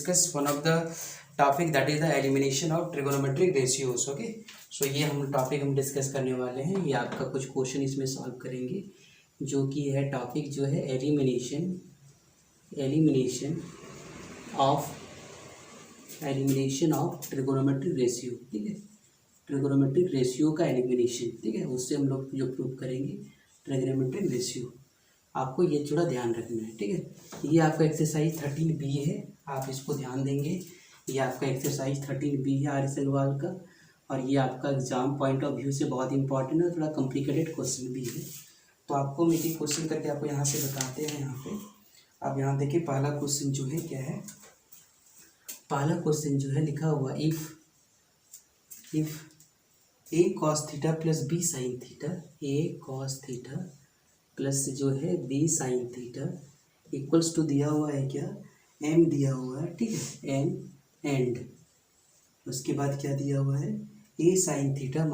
discuss one of the topic that is the elimination of trigonometric ratios. Okay, so ये हम topic हम discuss करने वाले हैं. ये आपका कुछ क्वेश्चन इसमें सॉल्व करेंगे, जो कि है टॉपिक जो है एलिमिनेशन ऑफ ट्रिगोनोमेट्रिक रेशियो. ठीक है, ट्रिगोनोमेट्रिक रेशियो का एलिमिनेशन. ठीक है, उससे हम लोग जो प्रूव करेंगे ट्रिगोनोमेट्रिक रेशियो. आपको ये थोड़ा ध्यान रखना है. ठीक है, ये आपका एक्सरसाइज 13B है, आप इसको ध्यान देंगे. ये आपका एक्सरसाइज 13B है आर सलवाल का, और ये आपका एग्जाम पॉइंट ऑफ व्यू से बहुत इंपॉर्टेंट है, थोड़ा कॉम्प्लिकेटेड क्वेश्चन भी है. तो आपको हम एक क्वेश्चन करके आपको यहाँ से बताते हैं. यहाँ पे आप यहाँ देखिए, पहला क्वेश्चन जो है क्या है. पहला क्वेश्चन जो है लिखा हुआ if a cos theta plus b sine theta, a cos theta plus जो है b sine theta equals to दिया हुआ है क्या, m दिया हुआ है. ठीक है, m एंड उसके बाद क्या दिया हुआ है, a sine theta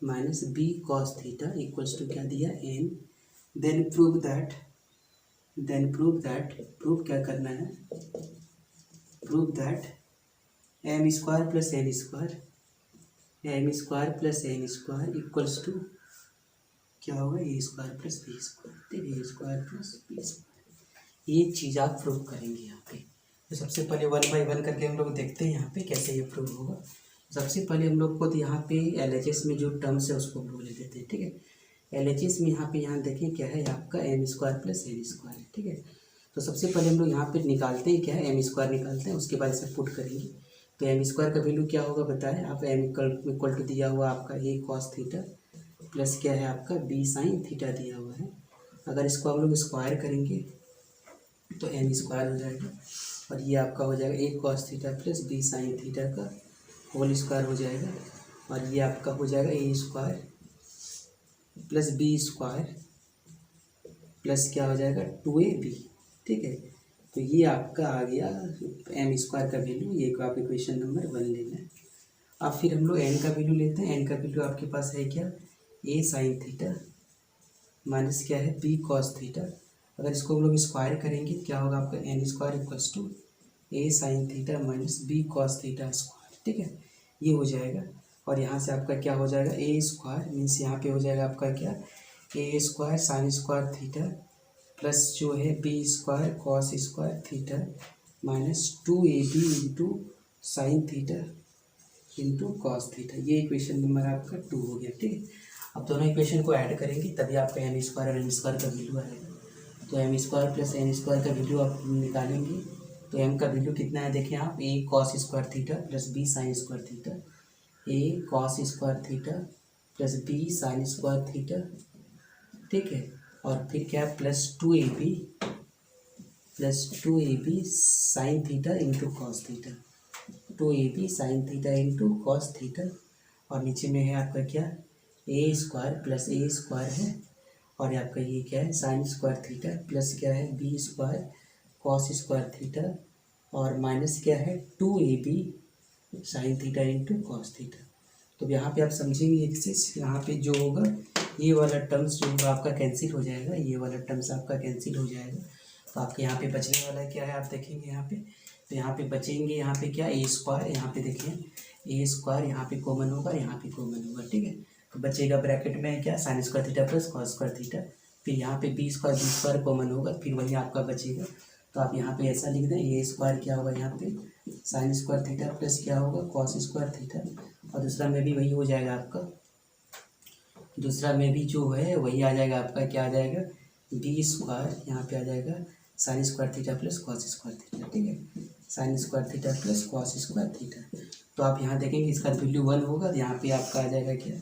minus b cos theta equals to क्या दिया, n. देन प्रूव क्या करना है, prove that m square plus n square equals to क्या होगा, a square plus b square. ठीक है, a square plus b square. ये चीज़ आप प्रूव करेंगे यहाँ पे. तो सबसे पहले 1 बाई 1 करके हम लोग देखते हैं यहाँ पे कैसे ये प्रूव होगा. सबसे पहले हम लोग को तो यहाँ पे LHS में जो टर्म्स है उसको बोल देते हैं. ठीक है, LHS में यहाँ देखें क्या है आपका m square plus n square. ठीक है, तो सबसे पहले हम लोग यहाँ पे निकालते हैं क्या है, m स्क्वायर निकालते हैं, उसके बाद इसे पुट करेंगे. तो m स्क्वायर का वैल्यू क्या होगा बताएं आप. m इक्वल टू दिया हुआ आपका a cos थीटा प्लस क्या है आपका b साइन थीटा दिया हुआ है. अगर इसको हम लोग स्क्वायर करेंगे तो m स्क्वायर हो जाएगा, और ये आपका हो जाएगा a cos theta plus b sine theta का होल स्क्वायर हो जाएगा, और ये आपका हो जाएगा a square plus b square plus क्या हो जाएगा 2ab. ठीक है, तो ये आपका आ गया m स्क्वायर का वैल्यू. ये को आप इक्वेशन नंबर 1 लेना है. अब फिर हम लोग n का वैल्यू लेते हैं. n का वैल्यू आपके पास है क्या, a साइन थीटा माइनस क्या है b cos थीटा. अगर इसको हम लोग स्क्वायर करेंगे क्या होगा आपका, n square equals to a sine theta minus b cos theta square. ठीक है, ये हो जाएगा, और यहाँ से आपका क्या हो जाएगा, a स्क्वायर मीन्स यहाँ पे हो जाएगा आपका क्या, a square sine square theta plus जो है b square cos square theta minus 2ab into sine theta into cos theta. ये इक्वेशन नंबर आपका 2 हो गया. ठीक है, अब दोनों इक्वेशन को ऐड करेंगे तभी आपका m स्क्वायर और n स्क्वायर का वैल्यू आएगा. तो m square plus n square का वैल्यू आप निकालेंगे तो m का वैल्यू कितना है देखिए आप, a cos square theta plus b sign square theta, a cos square theta plus b sign square theta. ठीक है, और फिर क्या plus 2ab sign theta into cos theta, 2ab sign theta into cos theta. और नीचे में है आपका क्या, a square plus a square है, और आपका ये क्या है साइन स्क्वायर थीटा प्लस क्या है b square cos square theta, और माइनस क्या है 2ab sign theta into cos theta. तो यहाँ पे आप समझेंगे एक चीज़, यहाँ पे जो होगा ये वाला टर्म्स जो होगा आपका कैंसिल हो जाएगा, ये वाला टर्म्स आपका कैंसिल हो जाएगा. तो आपके यहाँ पे बचने वाला क्या है आप देखेंगे यहाँ पे, तो यहाँ पे बचेंगे यहाँ पे क्या, a स्क्वायर, यहाँ पे देखिए a स्क्वायर यहाँ पे कॉमन होगा, यहाँ पे कॉमन होगा. ठीक है, तो बचेगा ब्रैकेट में क्या, sign square theta plus cos square theta, फिर यहाँ पे b स्क्वायर कॉमन होगा, फिर वही आपका बचेगा. तो आप यहाँ पे ऐसा लिख दें, a स्क्वायर क्या होगा यहाँ पे साइन स्क्वायर थीटा प्लस क्या होगा कॉस स्क्वायर थीटा, और दूसरा में भी वही हो जाएगा आपका, दूसरा में भी जो है वही आ जाएगा आपका, क्या आ जाएगा b स्क्वायर यहाँ पे आ जाएगा sine square theta plus cos square theta. ठीक है, sign square theta plus cos square theta. तो आप यहाँ देखेंगे इसका वैल्यू 1 होगा, तो यहाँ पे आपका आ जाएगा क्या,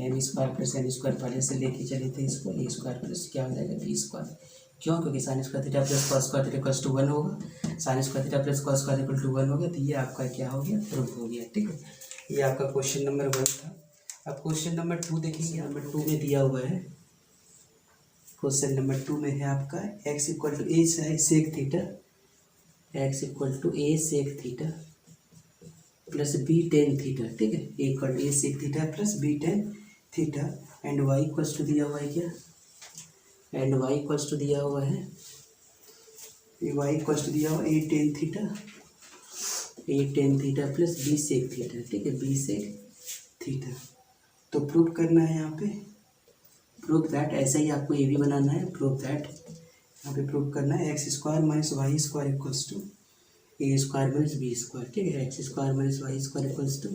m square plus n square पहले से लेके चले थे इसको, a स्क्वायर प्लस क्या हो जाएगा b स्क्वायर. क्यों, क्योंकि sine square theta plus cos square theta equals to 1 होगा, sine square theta plus cos square equal to 1 होगा. तो ये आपका क्या हो गया, प्रूफ हो गया. ठीक है, ये आपका क्वेश्चन नंबर 1 था. अब क्वेश्चन नंबर 2 देखेंगे. नंबर 2 में दिया हुआ है, क्वेश्चन नंबर 2 में है आपका x equal to a sec theta, x equal to a sec theta plus b tan theta. ठीक है, equal a sec theta plus b tan theta, and y equals to दिया हुआ है क्या, एंड y इक्वल्स टू दिया हुआ है ये वाई इक्वल्स टू दिया हुआ A tan theta plus B sec theta, ठीक है, बी सेक थीटा। तो प्रूव करना है यहाँ पे, प्रूव दैट, ऐसा ही आपको ये भी बनाना है, प्रूव दैट, यहाँ पे प्रूव करना है x square minus y square equals to a square minus b square, ठीक है, x square minus y square equals to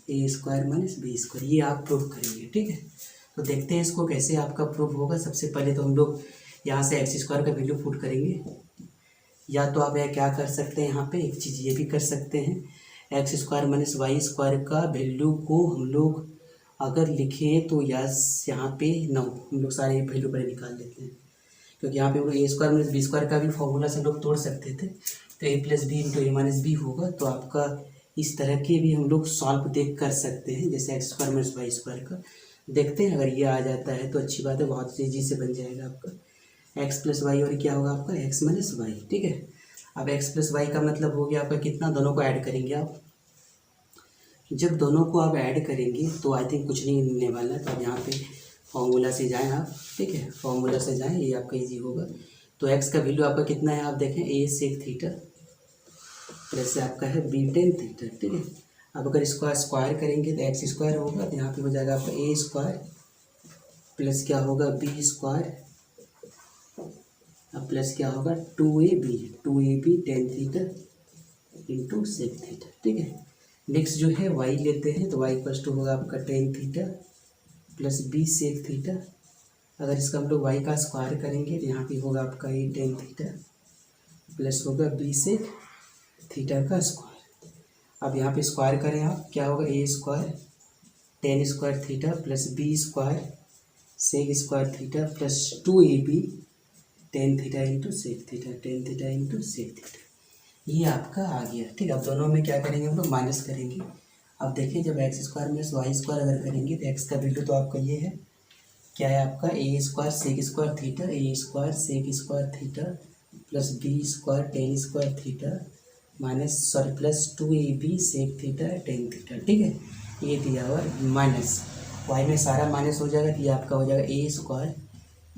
a square minus b square, ये आप प्रूव करेंगे, ठीक है। तो देखते हैं इसको कैसे आपका प्रूफ होगा। सबसे पहले तो हम लोग यहाँ से एक्स स्क्वायर का वैल्यू पुट करेंगे, या तो आप यह क्या कर सकते हैं, यहाँ पे एक चीज़ ये भी कर सकते हैं, x square minus y square का वैल्यू को हम लोग अगर लिखें तो यस यहाँ पे 9 हम लोग सारे वैल्यू पहले निकाल लेते हैं, क्योंकि यहाँ पे हम लोग ए स्क्वायर माइनस बी स्क्वायर का भी फॉर्मूला से हम लोग तोड़ सकते थे। तो ए प्लस बी इंटू ए माइनस बी होगा। तो आपका इस तरह के भी हम लोग सॉल्व देख कर सकते हैं, जैसे x square minus y square का देखते हैं। अगर ये आ जाता है तो अच्छी बात है, बहुत तेज़ी से बन जाएगा आपका एक्स प्लस वाई, और क्या होगा आपका एक्स माइनस वाई, ठीक है। अब एक्स प्लस वाई का मतलब हो गया आपका कितना, दोनों को ऐड करेंगे आप, जब दोनों को आप ऐड करेंगे तो आई थिंक कुछ नहीं मिलने वाला है। तो अब यहाँ पे फॉर्मूला से जाएं आप, ठीक है, फॉर्मूला से जाएं, ये आपका इजी होगा। तो एक्स का वैल्यू आपका कितना है, आप देखें ए सेक थीटा प्लस आपका है बी टेन थीटा, ठीक है। अब अगर इसको स्क्वायर करेंगे तो एक्स स्क्वायर होगा, तो यहाँ पे हो जाएगा आपका ए स्क्वायर प्लस क्या होगा बी स्क्वायर, अब प्लस क्या होगा 2ab tan theta into sec theta, ठीक है। नेक्स्ट जो है वाई लेते हैं, तो वाई इक्वल्स टू होगा आपका tan theta plus B sec theta. अगर इसका हम लोग वाई का स्क्वायर करेंगे तो यहाँ पे होगा आपका ए टेन थीटा प्लस होगा बी सेक थीटा का स्क्वायर। अब यहाँ पे स्क्वायर करें आप, क्या होगा A square tan square theta plus B square sec square theta plus 2ab tan theta into sec theta, tan theta into sec theta, ये आपका आ गया, ठीक है। अब दोनों में क्या करेंगे हम लोग माइनस करेंगे। अब देखिए जब x square minus y square अगर करेंगे तो एक्स का वैल्यू तो आपका ये है, क्या है आपका A square sec square theta, A square sec square theta plus B square tan square theta minus sorry plus 2ab sec theta tan theta, ठीक है। ये दिया हुआ माइनस वाई में सारा माइनस हो जाएगा, तो ये आपका हो जाएगा a square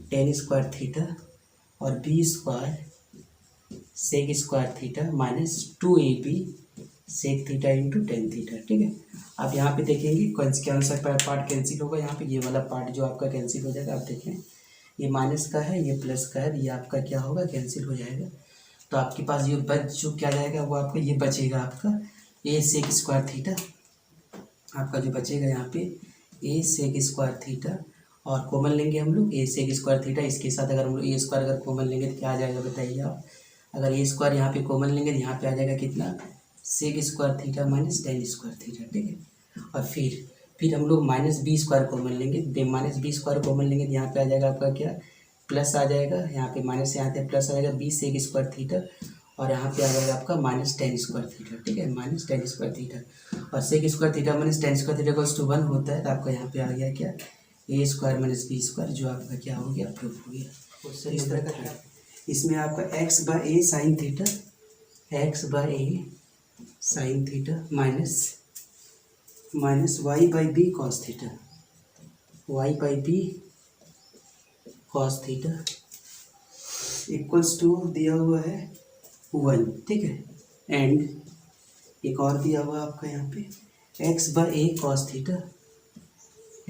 tan square theta और b square sec square theta minus 2ab sec theta into tan theta, ठीक है। आप यहाँ पे देखेंगे कौन सा पार्ट कैंसिल होगा, यहाँ पे ये वाला पार्ट जो आपका कैंसिल हो जाएगा। आप देखें ये माइनस का है, ये प्लस का है, ये आपका क्या होगा कैंसिल हो जाएगा। तो आपके पास ये जो क्या जाएगा वो आपका ये बचेगा आपका ए सेक स्क्वायर थीटा, आपका जो बचेगा यहाँ पे ए सेक स्क्वायर थीटा, और कॉमन लेंगे हम लोग ए सेक स्क्वायर थीटा, इसके साथ अगर हम लोग ए स्क्वायर अगर कॉमन लेंगे तो क्या आ जाएगा बताइए आप। अगर ए स्क्वायर यहाँ पे कॉमन लेंगे तो यहाँ पे आ जाएगा कितना sec square theta minus tan square theta, ठीक है। और फिर हम लोग माइनस बी स्क्वायर कॉमन लेंगे, माइनस बी स्क्वायर कॉमन लेंगे तो यहाँ पे आ जाएगा आपका क्या प्लस आ जाएगा, यहाँ पे माइनस यहाँ पे प्लस आ जाएगा बी सेक स्क्वायर थीटा, और यहाँ पे आ जाएगा आपका माइनस टेन स्क्वायर थीटा, ठीक है, माइनस टेन स्क्वायर थीटा। और sec square theta minus tan square theta equals to 1 होता है, तो आपका यहाँ पे आ गया क्या ए स्क्वायर माइनस बी स्क्वायर, जो आपका क्या हो गया प्रूफ हो गया। इस तरह का इसमें आपका x by a sine theta, x by a sine theta minus y by b cos theta, y by b cos theta equals to दिया हुआ है 1, ठीक है। एंड एक और दिया हुआ आपका यहाँ पे x by a cos theta,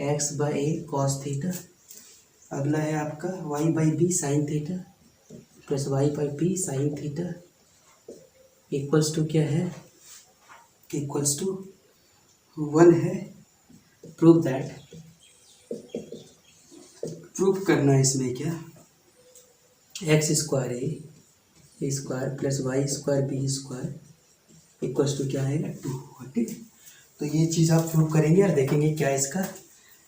x by a cos theta. अगला है आपका y by b sine theta plus y by b sine theta equals to क्या है, इक्वल्स टू 1 है। प्रूव दैट, प्रूव करना है इसमें क्या x square A square plus Y square B square equals to क्या आएगा 2, ठीक है। तो ये चीज़ आप प्रूव करेंगे और देखेंगे क्या इसका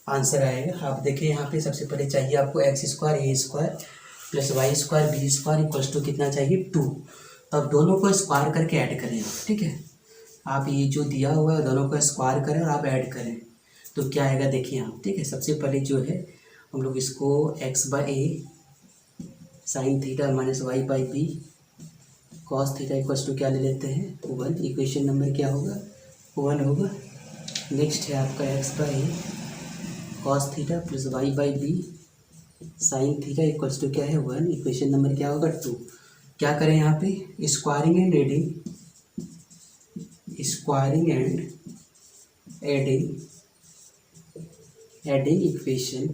आंसर आएगा। आप देखिए यहाँ पे सबसे पहले चाहिए आपको x square A square plus Y square B square equals to कितना चाहिए 2। तो अब दोनों को स्क्वायर करके ऐड करें, ठीक है। आप ये जो दिया हुआ है दोनों को स्क्वायर करें और आप ऐड करें तो क्या आएगा देखिए आप, ठीक है। सबसे पहले जो है हम लोग इसको x by a sine theta minus y by b cos theta equals to क्या ले लेते हैं 1, इक्वेशन नंबर क्या होगा 1 होगा। नेक्स्ट है आपका x by a cos theta plus y by b sine theta equals to क्या है 1, इक्वेशन नंबर क्या होगा 2। क्या करें यहाँ पे, squaring and adding equation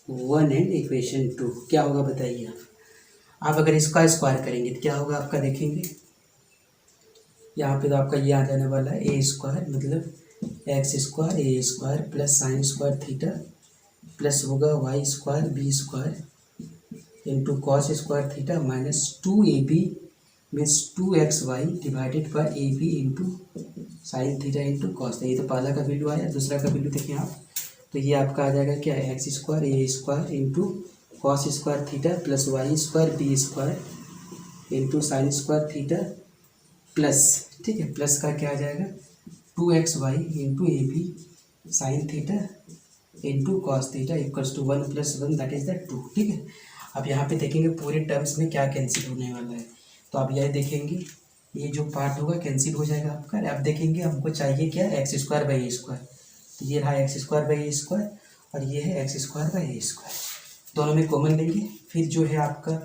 1 and equation 2। क्या होगा बताइए आप अगर इसका स्क्वायर करेंगे तो क्या होगा आपका, देखेंगे यहाँ पे तो आपका ये आ जाने वाला है ए स्क्वायर, मतलब एक्स स्क्वायर ए square plus sine square theta plus होगा Y square B square into cos square theta minus 2ab means 2xy divided by A B into sine theta into cos. ये तो पहला का value आया, दूसरा का value देखें आप, तो ये आपका आ जाएगा क्या, एक्स स्क्वायर ए square into cos square theta plus Y square B square into sine square theta plus, ठीक है, प्लस का क्या आ जाएगा 2xy into A B sine theta into cos theta equals to 1 + 1 that is the 2। ठीक है, अब यहाँ पे देखेंगे पूरे टर्म्स में क्या कैंसिल होने वाला है, तो आप यह देखेंगे ये जो पार्ट होगा कैंसिल हो जाएगा आपका। अब देखेंगे हमको चाहिए क्या, x square by a square, तो ये रहा x square by a square और ये है x square by a square, दोनों में कॉमन लेंगे। फिर जो है आपका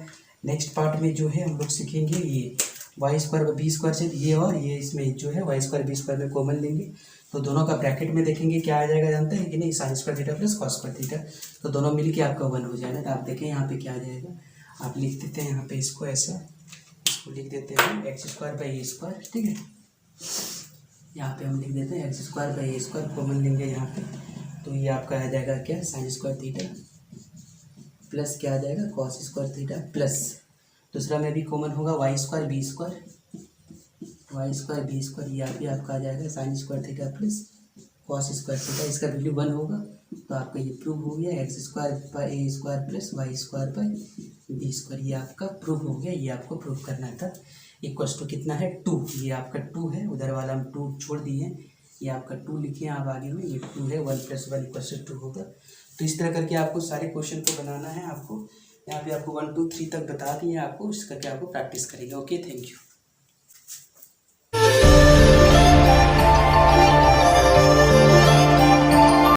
नेक्स्ट पार्ट में जो है हम लोग सीखेंगे ये वाई स्क्वायर बी स्क्वायर से ये, और ये इसमें जो है वाई स्क्वायर बी स्क्वायर में कॉमन लेंगे, तो दोनों का ब्रैकेट में देखेंगे क्या आ जाएगा, जानते हैं कि नहीं, sign square theta plus cos square theta, तो दोनों मिल के आपका 1 हो जाएगा। तो आप देखें यहाँ पे क्या आ जाएगा, आप लिख देते हैं यहाँ पे इसको ऐसा, इसको लिख देते हैं x square by a square. ठीक है, यहाँ पे हम लिख देते हैं x square by a square, common लेंगे यहाँ पे, तो ये आपका आ जाएगा क्या, साइन स्क्वायर थीटा प्लस क्या आ जाएगा कॉस स्क्वायर थीटा प्लस दूसरा में भी कॉमन होगा वाई स्क्वायर बी स्क्वायर ये आप ही आपका आ जाएगा sine square theta plus cos square theta, इसका वैल्यू 1 होगा, तो आपका ये प्रूव हो गया x square by a square plus Y square by b square, ये आपका प्रूव हो गया। ये आपको प्रूव करना था। इक्वल्स टू कितना है 2, ये आपका 2 है, उधर वाला हम 2 छोड़ दिए, ये आपका 2 लिखिए आप आगे में, ये 2 है, 1 + 1 = 2 होगा। तो इस तरह करके आपको सारे क्वेश्चन को बनाना है। आपको यहाँ पे आपको 1 2 3 तक बता दिए, आपको इसका क्या आपको प्रैक्टिस करेंगे। Okay, thank you.